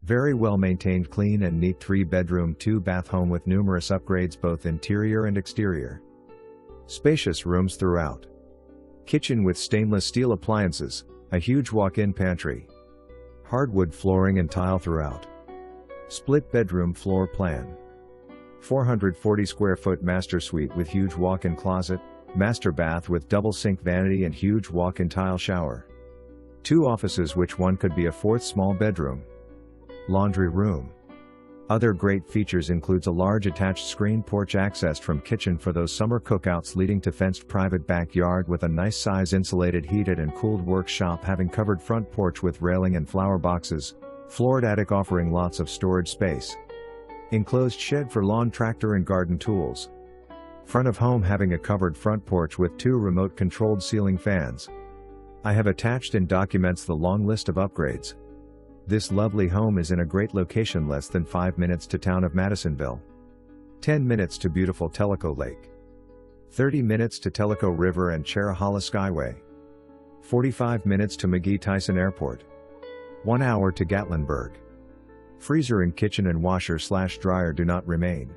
Very well maintained, clean and neat 3-bedroom 2-bath home with numerous upgrades both interior and exterior. Spacious rooms throughout. Kitchen with stainless steel appliances, a huge walk-in pantry. Hardwood flooring and tile throughout. Split bedroom floor plan. 440 square foot master suite with huge walk-in closet, master bath with double sink vanity and huge walk-in tile shower. 2 offices, which one could be a 4th small bedroom. Laundry room. Other great features includes a large attached screen porch accessed from kitchen for those summer cookouts, leading to fenced private backyard with a nice size insulated heated and cooled workshop having covered front porch with railing and flower boxes, floored attic offering lots of storage space. Enclosed shed for lawn tractor and garden tools. Front of home having a covered front porch with 2 remote controlled ceiling fans. I have attached and documents the long list of upgrades. This lovely home is in a great location, less than 5 minutes to town of Madisonville. 10 minutes to beautiful Tellico Lake. 30 minutes to Tellico River and Cherohala Skyway. 45 minutes to McGhee Tyson Airport. 1 hour to Gatlinburg. Freezer and kitchen and washer/dryer do not remain.